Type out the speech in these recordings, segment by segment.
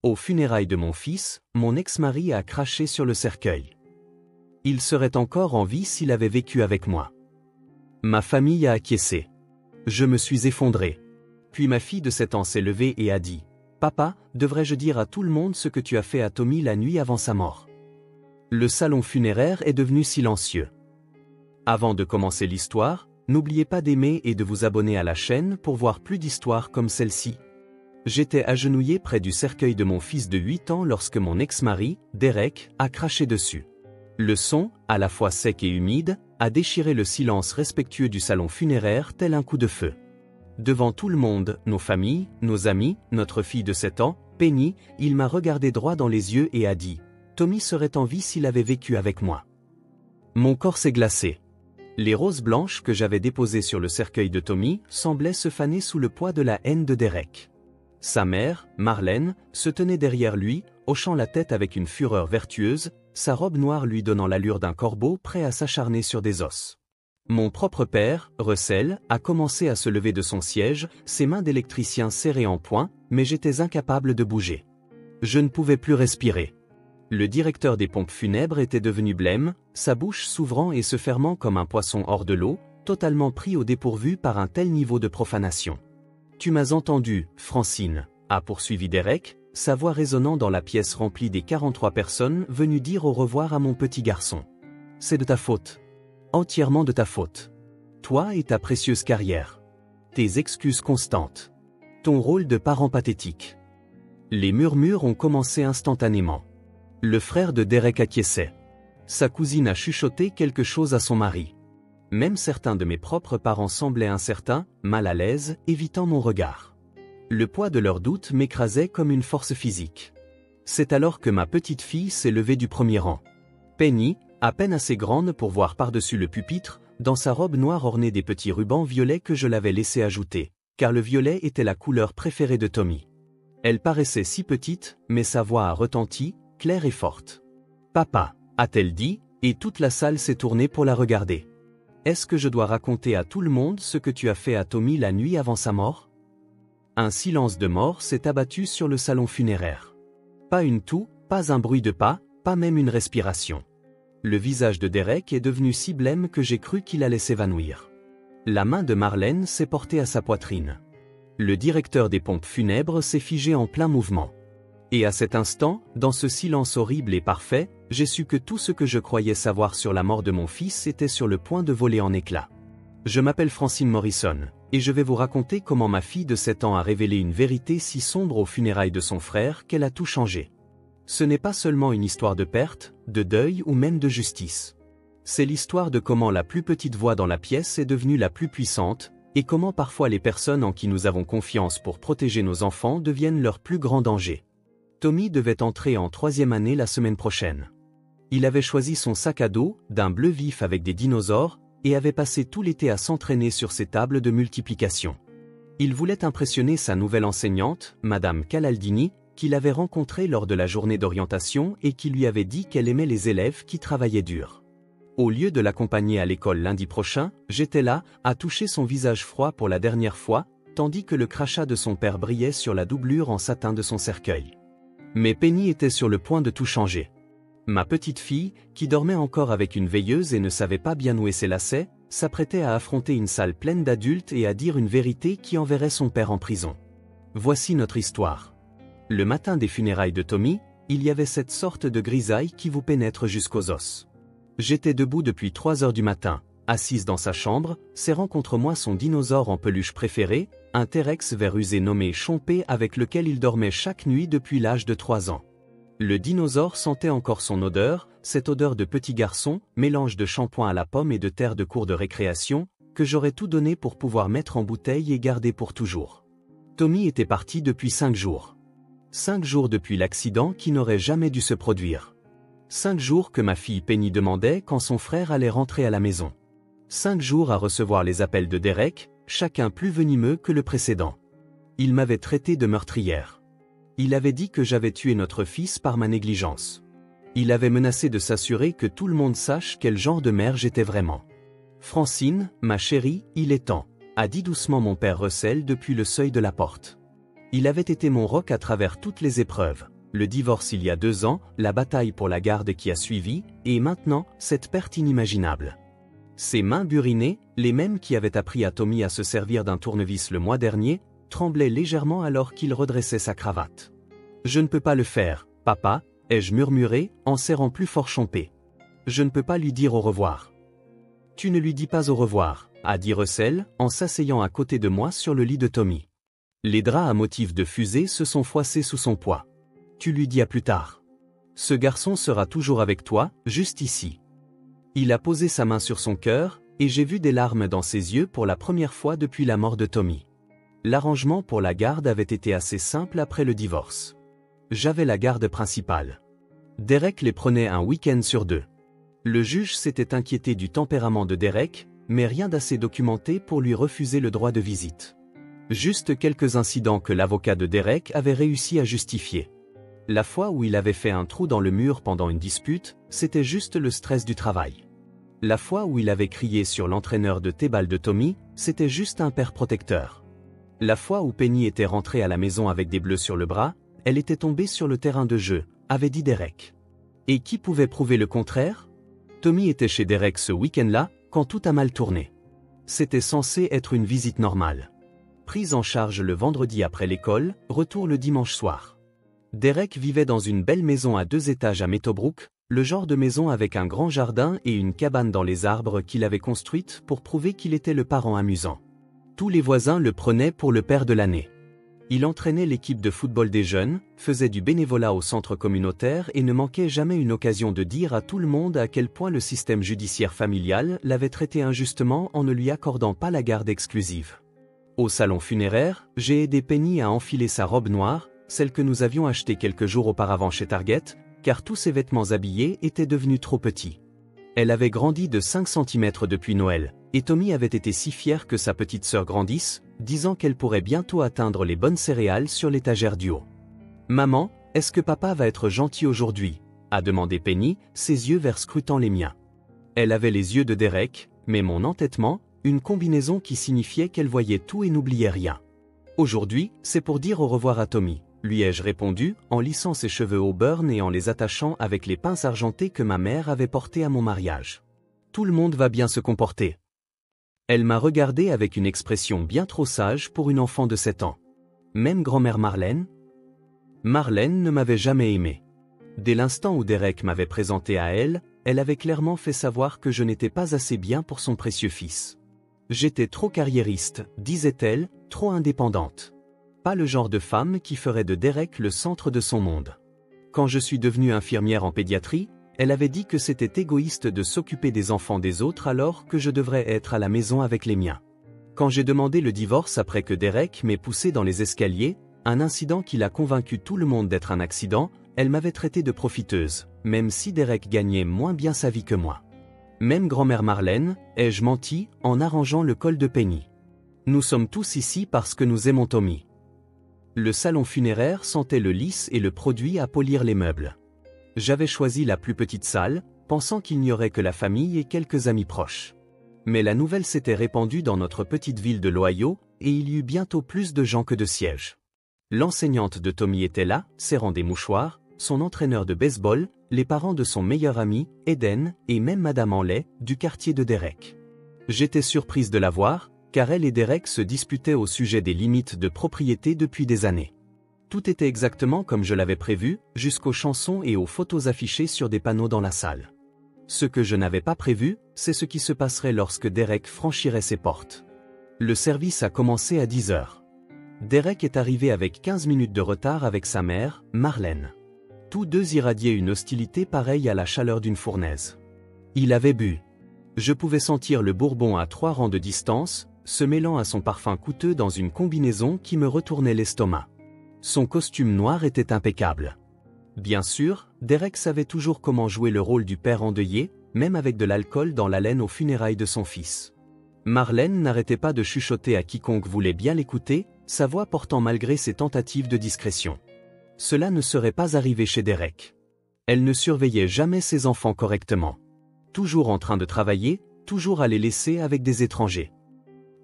Aux funérailles de mon fils, mon ex-mari a craché sur le cercueil. Il serait encore en vie s'il avait vécu avec moi. Ma famille a acquiescé. Je me suis effondré. Puis ma fille de 7 ans s'est levée et a dit « Papa, devrais-je dire à tout le monde ce que tu as fait à Tommy la nuit avant sa mort ?» Le salon funéraire est devenu silencieux. Avant de commencer l'histoire, n'oubliez pas d'aimer et de vous abonner à la chaîne pour voir plus d'histoires comme celle-ci. J'étais agenouillé près du cercueil de mon fils de 8 ans lorsque mon ex-mari, Derek, a craché dessus. Le son, à la fois sec et humide, a déchiré le silence respectueux du salon funéraire tel un coup de feu. Devant tout le monde, nos familles, nos amis, notre fille de 7 ans, Penny, il m'a regardé droit dans les yeux et a dit « Tommy serait en vie s'il avait vécu avec moi ». Mon corps s'est glacé. Les roses blanches que j'avais déposées sur le cercueil de Tommy semblaient se faner sous le poids de la haine de Derek. Sa mère, Marlène, se tenait derrière lui, hochant la tête avec une fureur vertueuse, sa robe noire lui donnant l'allure d'un corbeau prêt à s'acharner sur des os. Mon propre père, Russell, a commencé à se lever de son siège, ses mains d'électricien serrées en poing, mais j'étais incapable de bouger. Je ne pouvais plus respirer. Le directeur des pompes funèbres était devenu blême, sa bouche s'ouvrant et se fermant comme un poisson hors de l'eau, totalement pris au dépourvu par un tel niveau de profanation. « Tu m'as entendu, Francine », a poursuivi Derek, sa voix résonnant dans la pièce remplie des 43 personnes venues dire au revoir à mon petit garçon. « C'est de ta faute. Entièrement de ta faute. Toi et ta précieuse carrière. Tes excuses constantes. Ton rôle de parent pathétique. » Les murmures ont commencé instantanément. Le frère de Derek acquiesçait. Sa cousine a chuchoté quelque chose à son mari. Même certains de mes propres parents semblaient incertains, mal à l'aise, évitant mon regard. Le poids de leurs doutes m'écrasait comme une force physique. C'est alors que ma petite fille s'est levée du premier rang. Penny, à peine assez grande pour voir par-dessus le pupitre, dans sa robe noire ornée des petits rubans violets que je l'avais laissé ajouter, car le violet était la couleur préférée de Tommy. Elle paraissait si petite, mais sa voix a retenti, claire et forte. « Papa » a-t-elle dit, et toute la salle s'est tournée pour la regarder. « Est-ce que je dois raconter à tout le monde ce que tu as fait à Tommy la nuit avant sa mort ?» Un silence de mort s'est abattu sur le salon funéraire. Pas une toux, pas un bruit de pas, pas même une respiration. Le visage de Derek est devenu si blême que j'ai cru qu'il allait s'évanouir. La main de Marlène s'est portée à sa poitrine. Le directeur des pompes funèbres s'est figé en plein mouvement. Et à cet instant, dans ce silence horrible et parfait, j'ai su que tout ce que je croyais savoir sur la mort de mon fils était sur le point de voler en éclats. Je m'appelle Francine Morrison, et je vais vous raconter comment ma fille de 7 ans a révélé une vérité si sombre aux funérailles de son frère qu'elle a tout changé. Ce n'est pas seulement une histoire de perte, de deuil ou même de justice. C'est l'histoire de comment la plus petite voix dans la pièce est devenue la plus puissante, et comment parfois les personnes en qui nous avons confiance pour protéger nos enfants deviennent leur plus grand danger. Tommy devait entrer en 3e année la semaine prochaine. Il avait choisi son sac à dos, d'un bleu vif avec des dinosaures, et avait passé tout l'été à s'entraîner sur ses tables de multiplication. Il voulait impressionner sa nouvelle enseignante, Madame Calaldini, qu'il avait rencontrée lors de la journée d'orientation et qui lui avait dit qu'elle aimait les élèves qui travaillaient dur. Au lieu de l'accompagner à l'école lundi prochain, j'étais là, à toucher son visage froid pour la dernière fois, tandis que le crachat de son père brillait sur la doublure en satin de son cercueil. Mais Penny était sur le point de tout changer. Ma petite fille, qui dormait encore avec une veilleuse et ne savait pas bien nouer ses lacets, s'apprêtait à affronter une salle pleine d'adultes et à dire une vérité qui enverrait son père en prison. Voici notre histoire. Le matin des funérailles de Tommy, il y avait cette sorte de grisaille qui vous pénètre jusqu'aux os. J'étais debout depuis 3 heures du matin, assise dans sa chambre, serrant contre moi son dinosaure en peluche préféré, un T-Rex vert usé nommé Chompé avec lequel il dormait chaque nuit depuis l'âge de 3 ans. Le dinosaure sentait encore son odeur, cette odeur de petit garçon, mélange de shampoing à la pomme et de terre de cour de récréation, que j'aurais tout donné pour pouvoir mettre en bouteille et garder pour toujours. Tommy était parti depuis 5 jours. 5 jours depuis l'accident qui n'aurait jamais dû se produire. 5 jours que ma fille Penny demandait quand son frère allait rentrer à la maison. 5 jours à recevoir les appels de Derek, chacun plus venimeux que le précédent. Il m'avait traité de meurtrière. Il avait dit que j'avais tué notre fils par ma négligence. Il avait menacé de s'assurer que tout le monde sache quel genre de mère j'étais vraiment. « Francine, ma chérie, il est temps », a dit doucement mon père Russell depuis le seuil de la porte. Il avait été mon roc à travers toutes les épreuves, Le divorce il y a 2 ans, la bataille pour la garde qui a suivi, et maintenant, cette perte inimaginable. Ses mains burinées, les mêmes qui avaient appris à Tommy à se servir d'un tournevis le mois dernier, tremblaient légèrement alors qu'il redressait sa cravate. « Je ne peux pas le faire, papa », ai-je murmuré, en serrant plus fort Chompé. « Je ne peux pas lui dire au revoir. »« Tu ne lui dis pas au revoir », a dit Russell, en s'asseyant à côté de moi sur le lit de Tommy. Les draps à motifs de fusée se sont froissés sous son poids. « Tu lui dis à plus tard. Ce garçon sera toujours avec toi, juste ici. » Il a posé sa main sur son cœur, et j'ai vu des larmes dans ses yeux pour la première fois depuis la mort de Tommy. L'arrangement pour la garde avait été assez simple après le divorce. J'avais la garde principale. Derek les prenait un week-end sur 2. Le juge s'était inquiété du tempérament de Derek, mais rien d'assez documenté pour lui refuser le droit de visite. Juste quelques incidents que l'avocat de Derek avait réussi à justifier. La fois où il avait fait un trou dans le mur pendant une dispute, c'était juste le stress du travail. La fois où il avait crié sur l'entraîneur de T-ball de Tommy, c'était juste un père protecteur. La fois où Penny était rentrée à la maison avec des bleus sur le bras, elle était tombée sur le terrain de jeu, avait dit Derek. Et qui pouvait prouver le contraire? Tommy était chez Derek ce week-end-là, quand tout a mal tourné. C'était censé être une visite normale. Prise en charge le vendredi après l'école, retour le dimanche soir. Derek vivait dans une belle maison à 2 étages à Meadowbrook, le genre de maison avec un grand jardin et une cabane dans les arbres qu'il avait construite pour prouver qu'il était le parent amusant. Tous les voisins le prenaient pour le père de l'année. Il entraînait l'équipe de football des jeunes, faisait du bénévolat au centre communautaire et ne manquait jamais une occasion de dire à tout le monde à quel point le système judiciaire familial l'avait traité injustement en ne lui accordant pas la garde exclusive. Au salon funéraire, j'ai aidé Penny à enfiler sa robe noire, celle que nous avions achetée quelques jours auparavant chez Target, car tous ses vêtements habillés étaient devenus trop petits. Elle avait grandi de 5 cm depuis Noël, et Tommy avait été si fier que sa petite sœur grandisse, disant qu'elle pourrait bientôt atteindre les bonnes céréales sur l'étagère du haut. « Maman, est-ce que papa va être gentil aujourd'hui ?» a demandé Penny, ses yeux verts scrutant les miens. Elle avait les yeux de Derek, mais mon entêtement, une combinaison qui signifiait qu'elle voyait tout et n'oubliait rien. « Aujourd'hui, c'est pour dire au revoir à Tommy », lui ai-je répondu, en lissant ses cheveux au burn et en les attachant avec les pinces argentées que ma mère avait portées à mon mariage. « Tout le monde va bien se comporter. » Elle m'a regardé avec une expression bien trop sage pour une enfant de 7 ans. Même grand-mère Marlène? Marlène ne m'avait jamais aimé. Dès l'instant où Derek m'avait présenté à elle, elle avait clairement fait savoir que je n'étais pas assez bien pour son précieux fils. J'étais trop carriériste, disait-elle, trop indépendante. Pas le genre de femme qui ferait de Derek le centre de son monde. Quand je suis devenue infirmière en pédiatrie, elle avait dit que c'était égoïste de s'occuper des enfants des autres alors que je devrais être à la maison avec les miens. Quand j'ai demandé le divorce après que Derek m'ait poussé dans les escaliers, un incident qui l'a convaincu tout le monde d'être un accident, elle m'avait traité de profiteuse, même si Derek gagnait moins bien sa vie que moi. Même grand-mère Marlène, ai-je menti, en arrangeant le col de Penny. Nous sommes tous ici parce que nous aimons Tommy. Le salon funéraire sentait le lys et le produit à polir les meubles. J'avais choisi la plus petite salle, pensant qu'il n'y aurait que la famille et quelques amis proches. Mais la nouvelle s'était répandue dans notre petite ville de l'Ohio, et il y eut bientôt plus de gens que de sièges. L'enseignante de Tommy était là, serrant des mouchoirs, son entraîneur de baseball, les parents de son meilleur ami, Eden, et même Madame Hanley, du quartier de Derek. J'étais surprise de la voir, car elle et Derek se disputaient au sujet des limites de propriété depuis des années. Tout était exactement comme je l'avais prévu, jusqu'aux chansons et aux photos affichées sur des panneaux dans la salle. Ce que je n'avais pas prévu, c'est ce qui se passerait lorsque Derek franchirait ses portes. Le service a commencé à 10 h. Derek est arrivé avec 15 minutes de retard avec sa mère, Marlène. Tous deux irradiaient une hostilité pareille à la chaleur d'une fournaise. Il avait bu. Je pouvais sentir le bourbon à 3 rangs de distance, se mêlant à son parfum coûteux dans une combinaison qui me retournait l'estomac. Son costume noir était impeccable. Bien sûr, Derek savait toujours comment jouer le rôle du père endeuillé, même avec de l'alcool dans l'haleine aux funérailles de son fils. Marlène n'arrêtait pas de chuchoter à quiconque voulait bien l'écouter, sa voix portant malgré ses tentatives de discrétion. Cela ne serait pas arrivé chez Derek. Elle ne surveillait jamais ses enfants correctement. Toujours en train de travailler, toujours à les laisser avec des étrangers.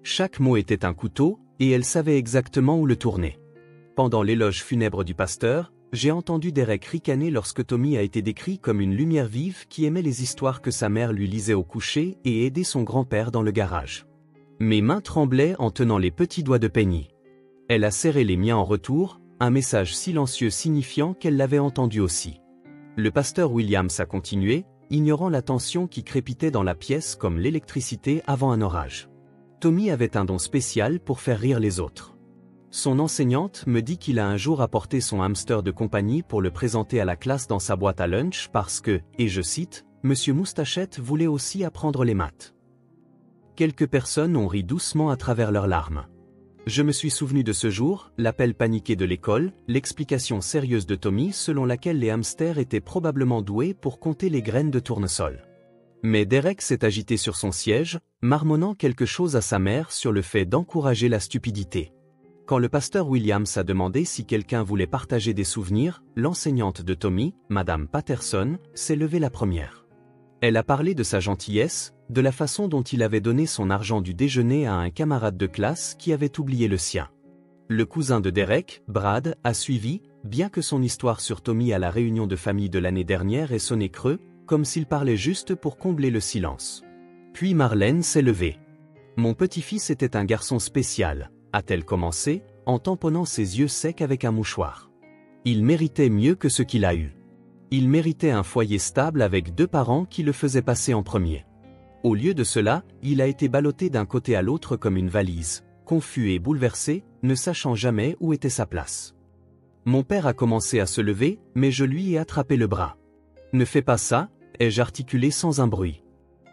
Chaque mot était un couteau, et elle savait exactement où le tourner. Pendant l'éloge funèbre du pasteur, J'ai entendu Derek ricaner lorsque Tommy a été décrit comme une lumière vive qui aimait les histoires que sa mère lui lisait au coucher et aidait son grand-père dans le garage. Mes mains tremblaient en tenant les petits doigts de Penny. Elle a serré les miens en retour, un message silencieux signifiant qu'elle l'avait entendu aussi. Le pasteur Williams a continué, ignorant la tension qui crépitait dans la pièce comme l'électricité avant un orage. Tommy avait un don spécial pour faire rire les autres. Son enseignante me dit qu'il a un jour apporté son hamster de compagnie pour le présenter à la classe dans sa boîte à lunch parce que, et je cite, « Monsieur Moustachette voulait aussi apprendre les maths ». Quelques personnes ont ri doucement à travers leurs larmes. Je me suis souvenu de ce jour, l'appel paniqué de l'école, l'explication sérieuse de Tommy selon laquelle les hamsters étaient probablement doués pour compter les graines de tournesol. Mais Derek s'est agité sur son siège, marmonnant quelque chose à sa mère sur le fait d'encourager la stupidité. Quand le pasteur Williams a demandé si quelqu'un voulait partager des souvenirs, l'enseignante de Tommy, Madame Patterson, s'est levée la première. Elle a parlé de sa gentillesse, de la façon dont il avait donné son argent du déjeuner à un camarade de classe qui avait oublié le sien. Le cousin de Derek, Brad, a suivi, bien que son histoire sur Tommy à la réunion de famille de l'année dernière ait sonné creux, comme s'il parlait juste pour combler le silence. Puis Marlène s'est levée. « Mon petit-fils était un garçon spécial », a-t-elle commencé, en tamponnant ses yeux secs avec un mouchoir. Il méritait mieux que ce qu'il a eu. Il méritait un foyer stable avec 2 parents qui le faisaient passer en premier. Au lieu de cela, il a été ballotté d'un côté à l'autre comme une valise, confus et bouleversé, ne sachant jamais où était sa place. Mon père a commencé à se lever, mais je lui ai attrapé le bras. « Ne fais pas ça », ai-je articulé sans un bruit.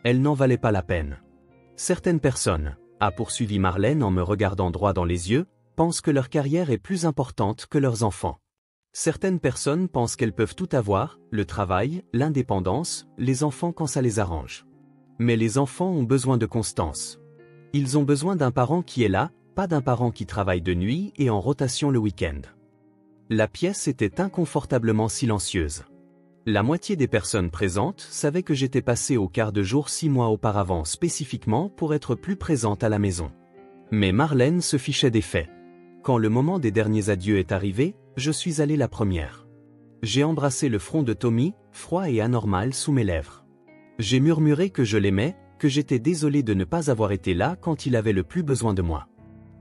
Elle n'en valait pas la peine. Certaines personnes, a poursuivi Marlène en me regardant droit dans les yeux, pensent que leur carrière est plus importante que leurs enfants. Certaines personnes pensent qu'elles peuvent tout avoir, le travail, l'indépendance, les enfants quand ça les arrange. Mais les enfants ont besoin de constance. Ils ont besoin d'un parent qui est là, pas d'un parent qui travaille de nuit et en rotation le week-end. La pièce était inconfortablement silencieuse. La moitié des personnes présentes savaient que j'étais passé au quart de jour 6 mois auparavant spécifiquement pour être plus présente à la maison. Mais Marlène se fichait des faits. Quand le moment des derniers adieux est arrivé, je suis allée la première. J'ai embrassé le front de Tommy, froid et anormal sous mes lèvres. J'ai murmuré que je l'aimais, que j'étais désolé de ne pas avoir été là quand il avait le plus besoin de moi.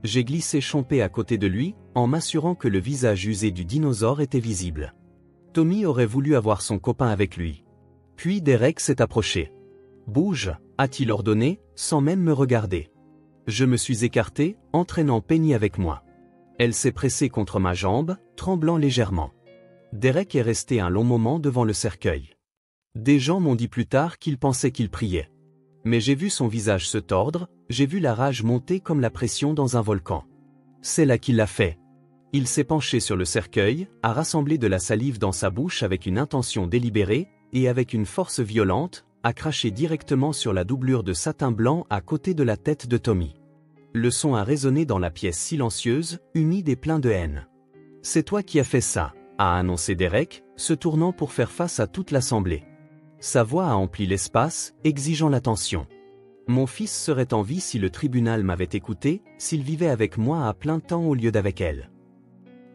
J'ai glissé chompé à côté de lui, en m'assurant que le visage usé du dinosaure était visible. Tommy aurait voulu avoir son copain avec lui. Puis Derek s'est approché. « Bouge », a-t-il ordonné, sans même me regarder. Je me suis écarté, entraînant Penny avec moi. Elle s'est pressée contre ma jambe, tremblant légèrement. Derek est resté un long moment devant le cercueil. Des gens m'ont dit plus tard qu'ils pensaient qu'il priait. Mais j'ai vu son visage se tordre, j'ai vu la rage monter comme la pression dans un volcan. C'est là qu'il l'a fait. Il s'est penché sur le cercueil, a rassemblé de la salive dans sa bouche avec une intention délibérée, et avec une force violente, a craché directement sur la doublure de satin blanc à côté de la tête de Tommy. Le son a résonné dans la pièce silencieuse, humide et plein de haine. « C'est toi qui as fait ça », a annoncé Derek, se tournant pour faire face à toute l'assemblée. Sa voix a empli l'espace, exigeant l'attention. Mon fils serait en vie si le tribunal m'avait écouté, s'il vivait avec moi à plein temps au lieu d'avec elle.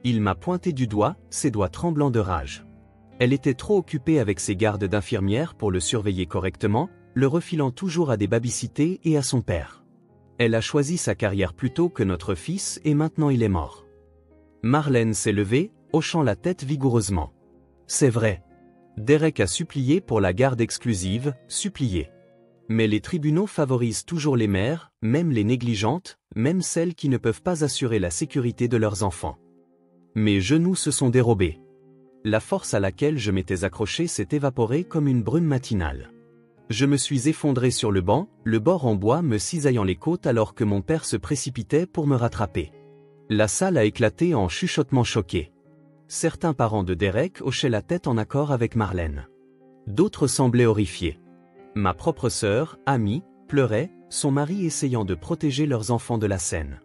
Il m'a pointé du doigt, ses doigts tremblants de rage. Elle était trop occupée avec ses gardes d'infirmières pour le surveiller correctement, le refilant toujours à des babysitters et à son père. Elle a choisi sa carrière plutôt que notre fils et maintenant il est mort. Marlène s'est levée, hochant la tête vigoureusement. C'est vrai. Derek a supplié pour la garde exclusive, supplié. Mais les tribunaux favorisent toujours les mères, même les négligentes, même celles qui ne peuvent pas assurer la sécurité de leurs enfants. Mes genoux se sont dérobés. La force à laquelle je m'étais accroché s'est évaporée comme une brume matinale. Je me suis effondré sur le banc, le bord en bois me cisaillant les côtes alors que mon père se précipitait pour me rattraper. La salle a éclaté en chuchotements choqués. Certains parents de Derek hochaient la tête en accord avec Marlène. D'autres semblaient horrifiés. Ma propre sœur, Amy, pleurait, son mari essayant de protéger leurs enfants de la scène.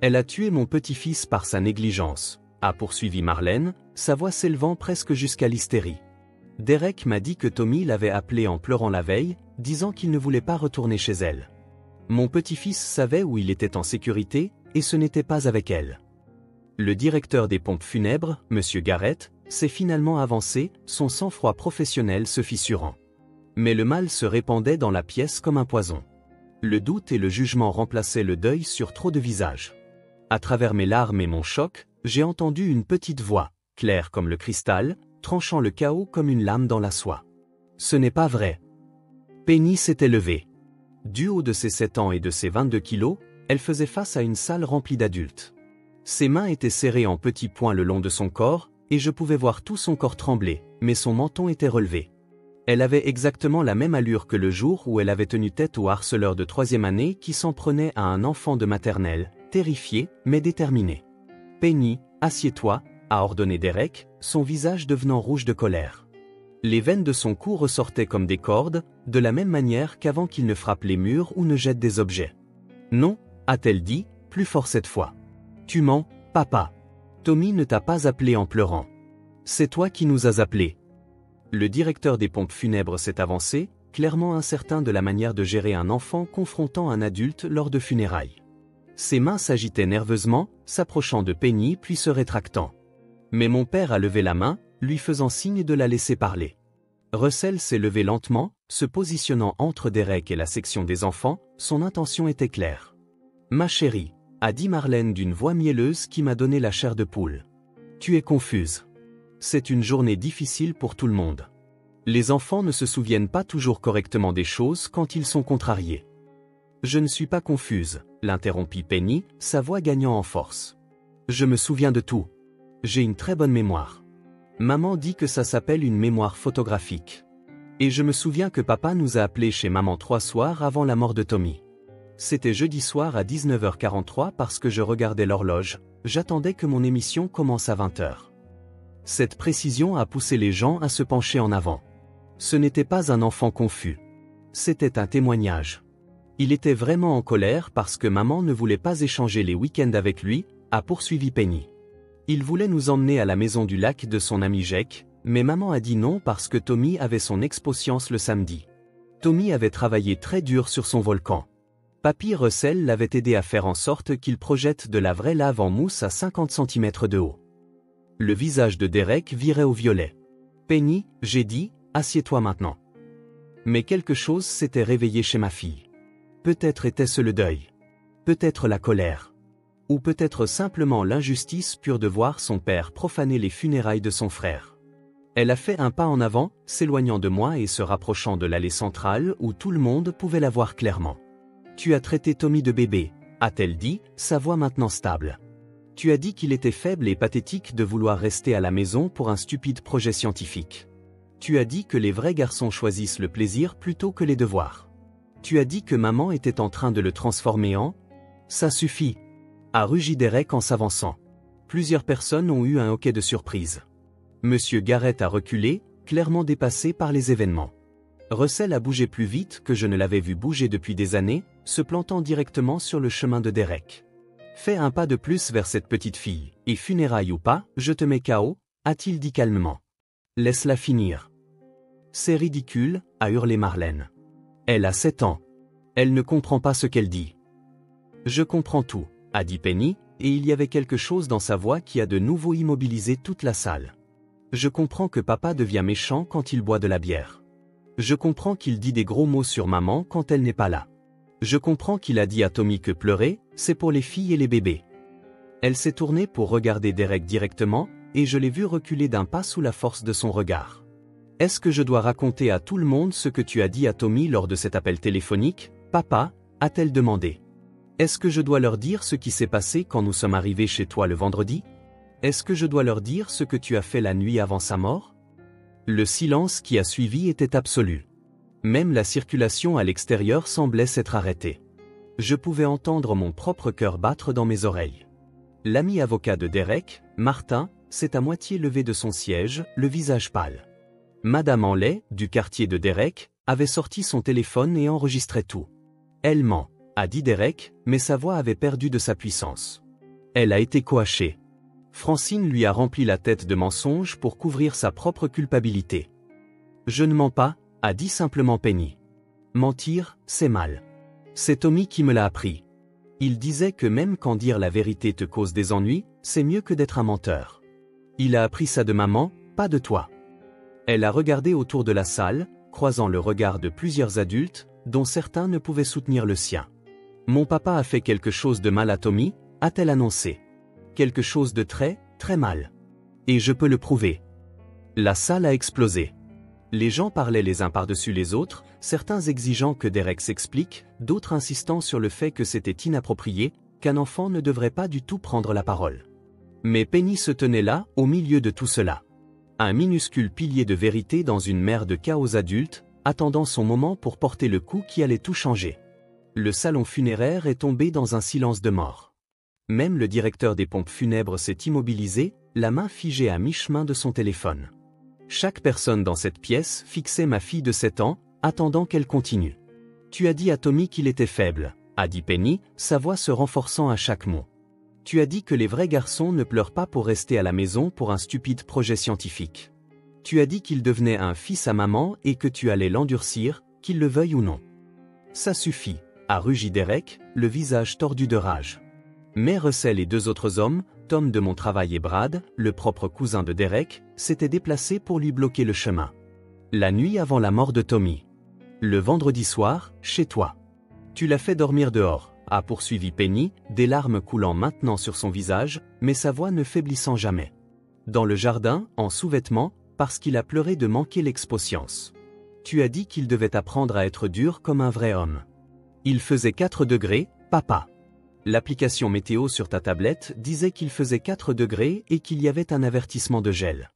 Elle a tué mon petit-fils par sa négligence, a poursuivi Marlène, sa voix s'élevant presque jusqu'à l'hystérie. Derek m'a dit que Tommy l'avait appelée en pleurant la veille, disant qu'il ne voulait pas retourner chez elle. Mon petit-fils savait où il était en sécurité, et ce n'était pas avec elle. Le directeur des pompes funèbres, M. Garrett, s'est finalement avancé, son sang-froid professionnel se fissurant. Mais le mal se répandait dans la pièce comme un poison. Le doute et le jugement remplaçaient le deuil sur trop de visages. À travers mes larmes et mon choc, j'ai entendu une petite voix, claire comme le cristal, tranchant le chaos comme une lame dans la soie. Ce n'est pas vrai. Penny s'était levée. Du haut de ses 7 ans et de ses 22 kilos, elle faisait face à une salle remplie d'adultes. Ses mains étaient serrées en petits poings le long de son corps, et je pouvais voir tout son corps trembler, mais son menton était relevé. Elle avait exactement la même allure que le jour où elle avait tenu tête au harceleur de 3e année qui s'en prenait à un enfant de maternelle, terrifié, mais déterminé. « Penny, assieds-toi », a ordonné Derek, son visage devenant rouge de colère. Les veines de son cou ressortaient comme des cordes, de la même manière qu'avant qu'il ne frappe les murs ou ne jette des objets. « Non », a-t-elle dit, plus fort cette fois. « Tu mens, papa. Tommy ne t'a pas appelé en pleurant. C'est toi qui nous as appelés. » Le directeur des pompes funèbres s'est avancé, clairement incertain de la manière de gérer un enfant confrontant un adulte lors de funérailles. Ses mains s'agitaient nerveusement, s'approchant de Penny puis se rétractant. Mais mon père a levé la main, lui faisant signe de la laisser parler. Russell s'est levé lentement, se positionnant entre Derek et la section des enfants, son intention était claire. « Ma chérie », a dit Marlène d'une voix mielleuse qui m'a donné la chair de poule. « Tu es confuse. C'est une journée difficile pour tout le monde. Les enfants ne se souviennent pas toujours correctement des choses quand ils sont contrariés. » « Je ne suis pas confuse », l'interrompit Penny, sa voix gagnant en force. « Je me souviens de tout. J'ai une très bonne mémoire. Maman dit que ça s'appelle une mémoire photographique. Et je me souviens que papa nous a appelés chez maman 3 soirs avant la mort de Tommy. C'était jeudi soir à 19h43 parce que je regardais l'horloge, j'attendais que mon émission commence à 20h. Cette précision a poussé les gens à se pencher en avant. Ce n'était pas un enfant confus. C'était un témoignage. Il était vraiment en colère parce que maman ne voulait pas échanger les week-ends avec lui, a poursuivi Penny. Il voulait nous emmener à la maison du lac de son ami Jake, mais maman a dit non parce que Tommy avait son exposition le samedi. Tommy avait travaillé très dur sur son volcan. Papy Russell l'avait aidé à faire en sorte qu'il projette de la vraie lave en mousse à 50 cm de haut. Le visage de Derek virait au violet. « Penny, j'ai dit, assieds-toi maintenant. » Mais quelque chose s'était réveillé chez ma fille. Peut-être était-ce le deuil. Peut-être la colère. Ou peut-être simplement l'injustice pure de voir son père profaner les funérailles de son frère. Elle a fait un pas en avant, s'éloignant de moi et se rapprochant de l'allée centrale où tout le monde pouvait la voir clairement. « Tu as traité Tommy de bébé », a-t-elle dit, sa voix maintenant stable. « Tu as dit qu'il était faible et pathétique de vouloir rester à la maison pour un stupide projet scientifique. Tu as dit que les vrais garçons choisissent le plaisir plutôt que les devoirs. Tu as dit que maman était en train de le transformer en... Ça suffit, a rugi Derek en s'avançant. Plusieurs personnes ont eu un hoquet de surprise. Monsieur Garrett a reculé, clairement dépassé par les événements. Russell a bougé plus vite que je ne l'avais vu bouger depuis des années, se plantant directement sur le chemin de Derek. Fais un pas de plus vers cette petite fille, et funérailles ou pas, je te mets KO, a-t-il dit calmement. Laisse-la finir. C'est ridicule, a hurlé Marlène. Elle a 7 ans. Elle ne comprend pas ce qu'elle dit. Je comprends tout, a dit Penny, et il y avait quelque chose dans sa voix qui a de nouveau immobilisé toute la salle. Je comprends que papa devient méchant quand il boit de la bière. Je comprends qu'il dit des gros mots sur maman quand elle n'est pas là. Je comprends qu'il a dit à Tommy que pleurer, c'est pour les filles et les bébés. Elle s'est tournée pour regarder Derek directement, et je l'ai vu reculer d'un pas sous la force de son regard. Est-ce que je dois raconter à tout le monde ce que tu as dit à Tommy lors de cet appel téléphonique, papa, a-t-elle demandé. Est-ce que je dois leur dire ce qui s'est passé quand nous sommes arrivés chez toi le vendredi? Est-ce que je dois leur dire ce que tu as fait la nuit avant sa mort? Le silence qui a suivi était absolu. Même la circulation à l'extérieur semblait s'être arrêtée. Je pouvais entendre mon propre cœur battre dans mes oreilles. L'ami avocat de Derek, Martin, s'est à moitié levé de son siège, le visage pâle. Madame Hanley, du quartier de Derek, avait sorti son téléphone et enregistrait tout. Elle ment, a dit Derek, mais sa voix avait perdu de sa puissance. Elle a été coachée. Francine lui a rempli la tête de mensonges pour couvrir sa propre culpabilité. Je ne mens pas, a dit simplement Penny. Mentir, c'est mal. C'est Tommy qui me l'a appris. Il disait que même quand dire la vérité te cause des ennuis, c'est mieux que d'être un menteur. Il a appris ça de maman, pas de toi. Elle a regardé autour de la salle, croisant le regard de plusieurs adultes, dont certains ne pouvaient soutenir le sien. Mon papa a fait quelque chose de mal à Tommy, a-t-elle annoncé. Quelque chose de très, très mal. Et je peux le prouver. La salle a explosé. Les gens parlaient les uns par-dessus les autres, certains exigeant que Derek s'explique, d'autres insistant sur le fait que c'était inapproprié, qu'un enfant ne devrait pas du tout prendre la parole. Mais Penny se tenait là, au milieu de tout cela. Un minuscule pilier de vérité dans une mer de chaos adulte, attendant son moment pour porter le coup qui allait tout changer. Le salon funéraire est tombé dans un silence de mort. Même le directeur des pompes funèbres s'est immobilisé, la main figée à mi-chemin de son téléphone. Chaque personne dans cette pièce fixait ma fille de 7 ans, attendant qu'elle continue. Tu as dit à Tommy qu'il était faible, a dit Penny, sa voix se renforçant à chaque mot. Tu as dit que les vrais garçons ne pleurent pas pour rester à la maison pour un stupide projet scientifique. Tu as dit qu'il devenait un fils à maman et que tu allais l'endurcir, qu'il le veuille ou non. Ça suffit, a rugi Derek, le visage tordu de rage. Mais Russell et 2 autres hommes, Tom de mon travail et Brad, le propre cousin de Derek, s'étaient déplacés pour lui bloquer le chemin. La nuit avant la mort de Tommy. Le vendredi soir, chez toi. Tu l'as fait dormir dehors, a poursuivi Penny, des larmes coulant maintenant sur son visage, mais sa voix ne faiblissant jamais. Dans le jardin, en sous-vêtements, parce qu'il a pleuré de manquer l'exposition. Tu as dit qu'il devait apprendre à être dur comme un vrai homme. Il faisait 4 degrés, papa. L'application météo sur ta tablette disait qu'il faisait 4 degrés et qu'il y avait un avertissement de gel.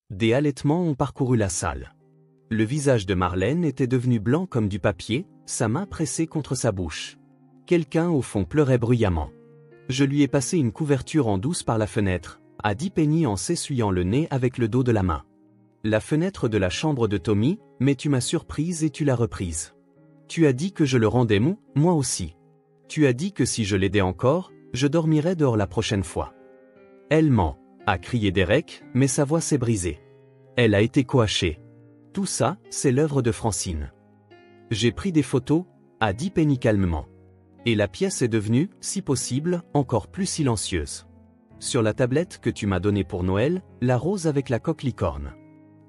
Des halètements ont parcouru la salle. Le visage de Marlène était devenu blanc comme du papier, sa main pressée contre sa bouche. Quelqu'un au fond pleurait bruyamment. Je lui ai passé une couverture en douce par la fenêtre, a dit Penny en s'essuyant le nez avec le dos de la main. La fenêtre de la chambre de Tommy, mais tu m'as surprise et tu l'as reprise. Tu as dit que je le rendais mou, moi aussi. Tu as dit que si je l'aidais encore, je dormirais dehors la prochaine fois. Elle ment, a crié Derek, mais sa voix s'est brisée. Elle a été coachée. Tout ça, c'est l'œuvre de Francine. J'ai pris des photos, a dit Penny calmement. Et la pièce est devenue, si possible, encore plus silencieuse. Sur la tablette que tu m'as donnée pour Noël, la rose avec la coque licorne.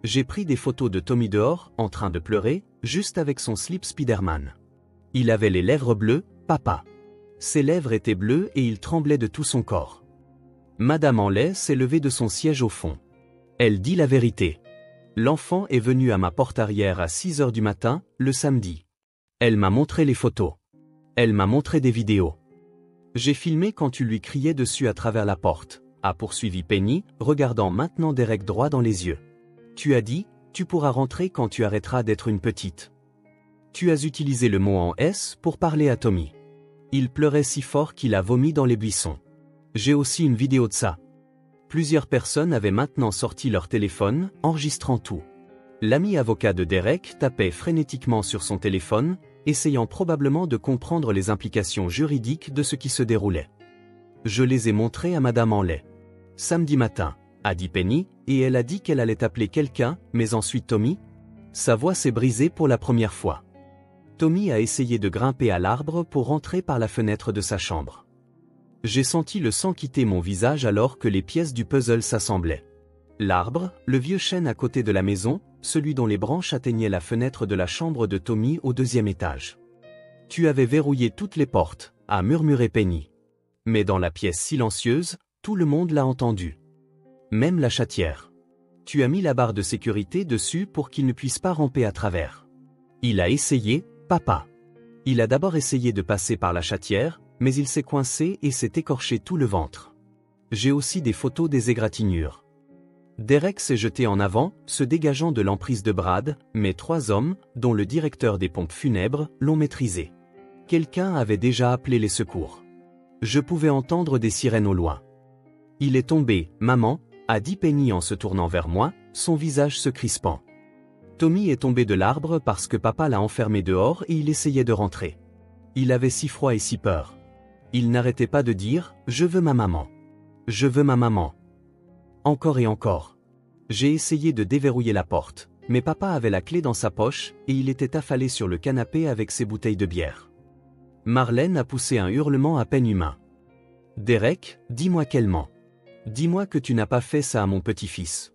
J'ai pris des photos de Tommy dehors, en train de pleurer, juste avec son slip Spider-Man. Il avait les lèvres bleues, papa. Ses lèvres étaient bleues et il tremblait de tout son corps. Madame Anlay s'est levée de son siège au fond. Elle dit la vérité. L'enfant est venu à ma porte arrière à 6 heures du matin, le samedi. Elle m'a montré les photos. Elle m'a montré des vidéos. J'ai filmé quand tu lui criais dessus à travers la porte, a poursuivi Penny, regardant maintenant Derek droit dans les yeux. Tu as dit, tu pourras rentrer quand tu arrêteras d'être une petite. Tu as utilisé le mot en S pour parler à Tommy. Il pleurait si fort qu'il a vomi dans les buissons. J'ai aussi une vidéo de ça. Plusieurs personnes avaient maintenant sorti leur téléphone, enregistrant tout. L'ami avocat de Derek tapait frénétiquement sur son téléphone, essayant probablement de comprendre les implications juridiques de ce qui se déroulait. Je les ai montrés à Madame Anlay. Samedi matin, a dit Penny, et elle a dit qu'elle allait appeler quelqu'un, mais ensuite Tommy. Sa voix s'est brisée pour la première fois. Tommy a essayé de grimper à l'arbre pour rentrer par la fenêtre de sa chambre. J'ai senti le sang quitter mon visage alors que les pièces du puzzle s'assemblaient. L'arbre, le vieux chêne à côté de la maison, celui dont les branches atteignaient la fenêtre de la chambre de Tommy au 2e étage. Tu avais verrouillé toutes les portes, a murmuré Penny. Mais dans la pièce silencieuse, tout le monde l'a entendu. Même la chatière. Tu as mis la barre de sécurité dessus pour qu'il ne puisse pas ramper à travers. Il a essayé, papa. Il a d'abord essayé de passer par la chatière, mais il s'est coincé et s'est écorché tout le ventre. J'ai aussi des photos des égratignures. Derek s'est jeté en avant, se dégageant de l'emprise de Brad, mais 3 hommes, dont le directeur des pompes funèbres, l'ont maîtrisé. Quelqu'un avait déjà appelé les secours. Je pouvais entendre des sirènes au loin. Il est tombé, maman, a dit Penny en se tournant vers moi, son visage se crispant. Tommy est tombé de l'arbre parce que papa l'a enfermé dehors et il essayait de rentrer. Il avait si froid et si peur. Il n'arrêtait pas de dire « Je veux ma maman. Je veux ma maman. » Encore et encore. J'ai essayé de déverrouiller la porte, mais papa avait la clé dans sa poche et il était affalé sur le canapé avec ses bouteilles de bière. Marlène a poussé un hurlement à peine humain. Derek, dis-moi qu'elle ment. Dis-moi que tu n'as pas fait ça à mon petit-fils.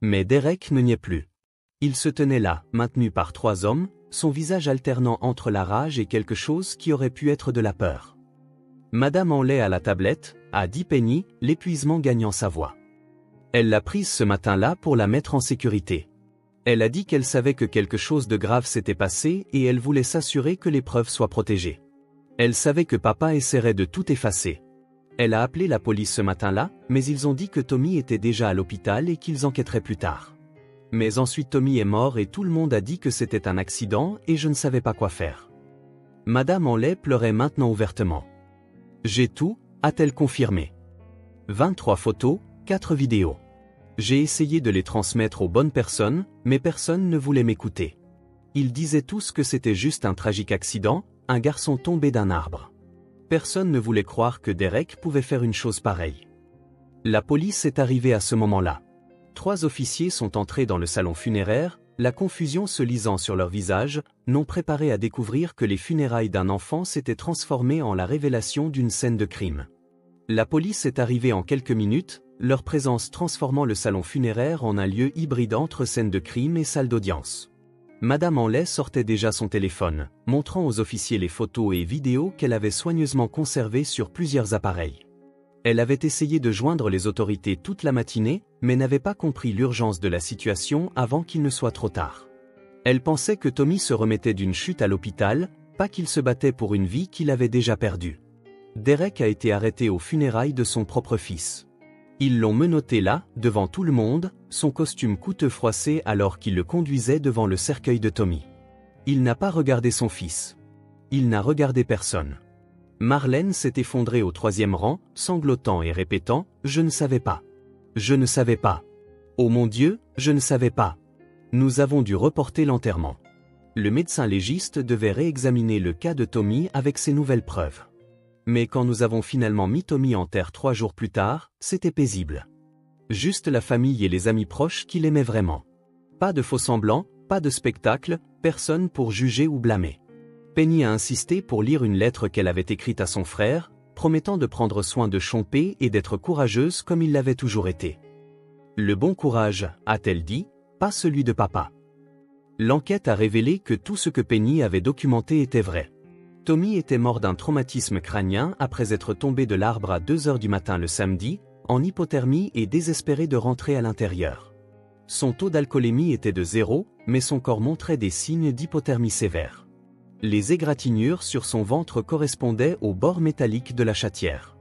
Mais Derek ne niait plus. Il se tenait là, maintenu par 3 hommes, son visage alternant entre la rage et quelque chose qui aurait pu être de la peur. Madame Hanley à la tablette, a dit Penny, l'épuisement gagnant sa voix. Elle l'a prise ce matin-là pour la mettre en sécurité. Elle a dit qu'elle savait que quelque chose de grave s'était passé et elle voulait s'assurer que les preuves soient protégées. Elle savait que papa essaierait de tout effacer. Elle a appelé la police ce matin-là, mais ils ont dit que Tommy était déjà à l'hôpital et qu'ils enquêteraient plus tard. Mais ensuite Tommy est mort et tout le monde a dit que c'était un accident et je ne savais pas quoi faire. Madame Hanley pleurait maintenant ouvertement. J'ai tout, a-t-elle confirmé. 23 photos, 4 vidéos. J'ai essayé de les transmettre aux bonnes personnes, mais personne ne voulait m'écouter. Ils disaient tous que c'était juste un tragique accident, un garçon tombé d'un arbre. Personne ne voulait croire que Derek pouvait faire une chose pareille. La police est arrivée à ce moment-là. 3 officiers sont entrés dans le salon funéraire, la confusion se lisant sur leur visage, non préparés à découvrir que les funérailles d'un enfant s'étaient transformées en la révélation d'une scène de crime. La police est arrivée en quelques minutes, leur présence transformant le salon funéraire en un lieu hybride entre scène de crime et salle d'audience. Madame Hanley sortait déjà son téléphone, montrant aux officiers les photos et vidéos qu'elle avait soigneusement conservées sur plusieurs appareils. Elle avait essayé de joindre les autorités toute la matinée, mais n'avait pas compris l'urgence de la situation avant qu'il ne soit trop tard. Elle pensait que Tommy se remettait d'une chute à l'hôpital, pas qu'il se battait pour une vie qu'il avait déjà perdue. Derek a été arrêté aux funérailles de son propre fils. Ils l'ont menotté là, devant tout le monde, son costume coûteux froissé alors qu'il le conduisait devant le cercueil de Tommy. Il n'a pas regardé son fils. Il n'a regardé personne. Marlène s'est effondrée au 3e rang, sanglotant et répétant « Je ne savais pas. Je ne savais pas. Oh mon Dieu, je ne savais pas. » Nous avons dû reporter l'enterrement. Le médecin légiste devait réexaminer le cas de Tommy avec ses nouvelles preuves. Mais quand nous avons finalement mis Tommy en terre 3 jours plus tard, c'était paisible. Juste la famille et les amis proches qui l'aimaient vraiment. Pas de faux-semblants, pas de spectacle, personne pour juger ou blâmer. Penny a insisté pour lire une lettre qu'elle avait écrite à son frère, promettant de prendre soin de Chompé et d'être courageuse comme il l'avait toujours été. Le bon courage, a-t-elle dit, pas celui de papa. L'enquête a révélé que tout ce que Penny avait documenté était vrai. Tommy était mort d'un traumatisme crânien après être tombé de l'arbre à 2 heures du matin le samedi, en hypothermie et désespéré de rentrer à l'intérieur. Son taux d'alcoolémie était de 0, mais son corps montrait des signes d'hypothermie sévère. Les égratignures sur son ventre correspondaient au bord métallique de la chatière.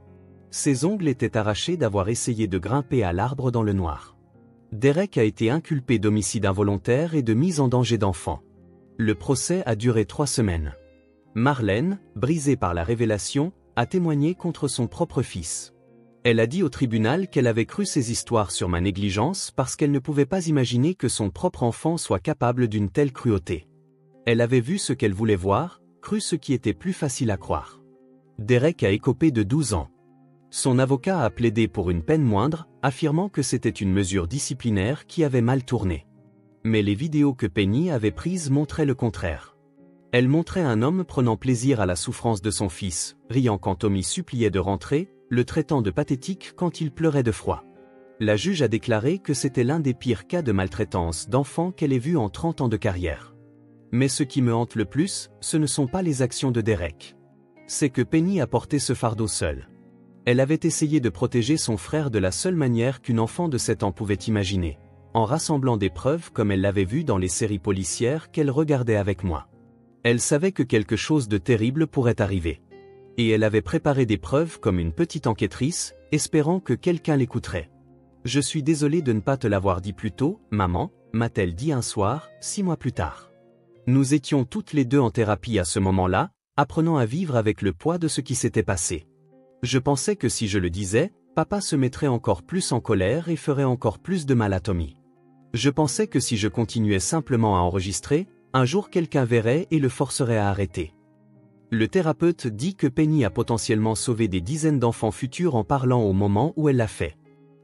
Ses ongles étaient arrachés d'avoir essayé de grimper à l'arbre dans le noir. Derek a été inculpé d'homicide involontaire et de mise en danger d'enfant. Le procès a duré 3 semaines. Marlène, brisée par la révélation, a témoigné contre son propre fils. Elle a dit au tribunal qu'elle avait cru ces histoires sur ma négligence parce qu'elle ne pouvait pas imaginer que son propre enfant soit capable d'une telle cruauté. Elle avait vu ce qu'elle voulait voir, cru ce qui était plus facile à croire. Derek a écopé de 12 ans. Son avocat a plaidé pour une peine moindre, affirmant que c'était une mesure disciplinaire qui avait mal tourné. Mais les vidéos que Penny avait prises montraient le contraire. Elle montrait un homme prenant plaisir à la souffrance de son fils, riant quand Tommy suppliait de rentrer, le traitant de pathétique quand il pleurait de froid. La juge a déclaré que c'était l'un des pires cas de maltraitance d'enfant qu'elle ait vu en 30 ans de carrière. Mais ce qui me hante le plus, ce ne sont pas les actions de Derek. C'est que Penny a porté ce fardeau seule. Elle avait essayé de protéger son frère de la seule manière qu'une enfant de 7 ans pouvait imaginer, en rassemblant des preuves comme elle l'avait vu dans les séries policières qu'elle regardait avec moi. Elle savait que quelque chose de terrible pourrait arriver. Et elle avait préparé des preuves comme une petite enquêtrice, espérant que quelqu'un l'écouterait. « Je suis désolée de ne pas te l'avoir dit plus tôt, maman », m'a-t-elle dit un soir, 6 mois plus tard. Nous étions toutes les deux en thérapie à ce moment-là, apprenant à vivre avec le poids de ce qui s'était passé. Je pensais que si je le disais, papa se mettrait encore plus en colère et ferait encore plus de mal à Tommy. Je pensais que si je continuais simplement à enregistrer, un jour quelqu'un verrait et le forcerait à arrêter. Le thérapeute dit que Penny a potentiellement sauvé des dizaines d'enfants futurs en parlant au moment où elle l'a fait.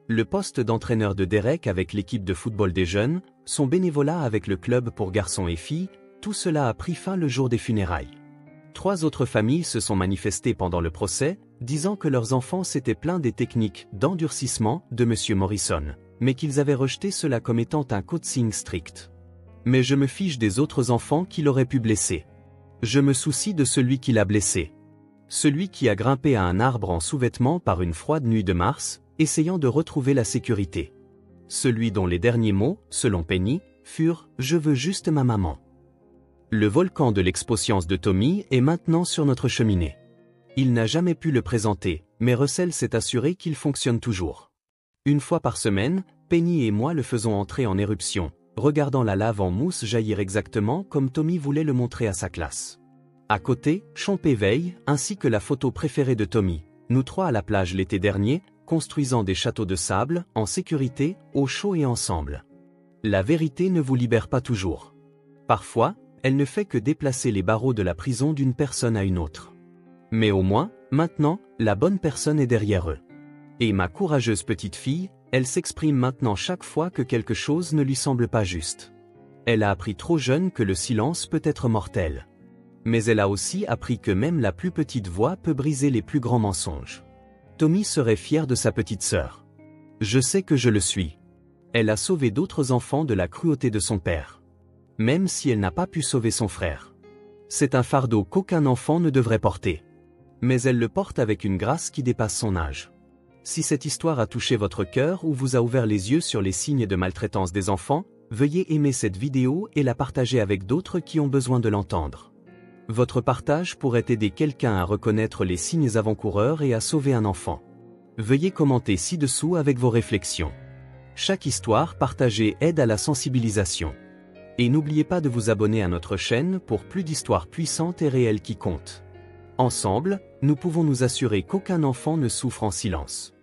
Le poste d'entraîneur de Derek avec l'équipe de football des jeunes, son bénévolat avec le club pour garçons et filles, tout cela a pris fin le jour des funérailles. 3 autres familles se sont manifestées pendant le procès, disant que leurs enfants s'étaient plaints des techniques d'endurcissement de M. Morrison, mais qu'ils avaient rejeté cela comme étant un coaching strict. Mais je me fiche des autres enfants qui l'auraient pu blesser. Je me soucie de celui qui l'a blessé. Celui qui a grimpé à un arbre en sous-vêtements par une froide nuit de mars, essayant de retrouver la sécurité. Celui dont les derniers mots, selon Penny, furent « Je veux juste ma maman ». Le volcan de l'expo-science de Tommy est maintenant sur notre cheminée. Il n'a jamais pu le présenter, mais Russell s'est assuré qu'il fonctionne toujours. Une fois par semaine, Penny et moi le faisons entrer en éruption, regardant la lave en mousse jaillir exactement comme Tommy voulait le montrer à sa classe. À côté, Chompé veille, ainsi que la photo préférée de Tommy, nous trois à la plage l'été dernier, construisant des châteaux de sable, en sécurité, au chaud et ensemble. La vérité ne vous libère pas toujours. Parfois, elle ne fait que déplacer les barreaux de la prison d'une personne à une autre. Mais au moins, maintenant, la bonne personne est derrière eux. Et ma courageuse petite fille, elle s'exprime maintenant chaque fois que quelque chose ne lui semble pas juste. Elle a appris trop jeune que le silence peut être mortel. Mais elle a aussi appris que même la plus petite voix peut briser les plus grands mensonges. Tommy serait fier de sa petite sœur. Je sais que je le suis. Elle a sauvé d'autres enfants de la cruauté de son père. Même si elle n'a pas pu sauver son frère. C'est un fardeau qu'aucun enfant ne devrait porter. Mais elle le porte avec une grâce qui dépasse son âge. Si cette histoire a touché votre cœur ou vous a ouvert les yeux sur les signes de maltraitance des enfants, veuillez aimer cette vidéo et la partager avec d'autres qui ont besoin de l'entendre. Votre partage pourrait aider quelqu'un à reconnaître les signes avant-coureurs et à sauver un enfant. Veuillez commenter ci-dessous avec vos réflexions. Chaque histoire partagée aide à la sensibilisation. Et n'oubliez pas de vous abonner à notre chaîne pour plus d'histoires puissantes et réelles qui comptent. Ensemble, nous pouvons nous assurer qu'aucun enfant ne souffre en silence.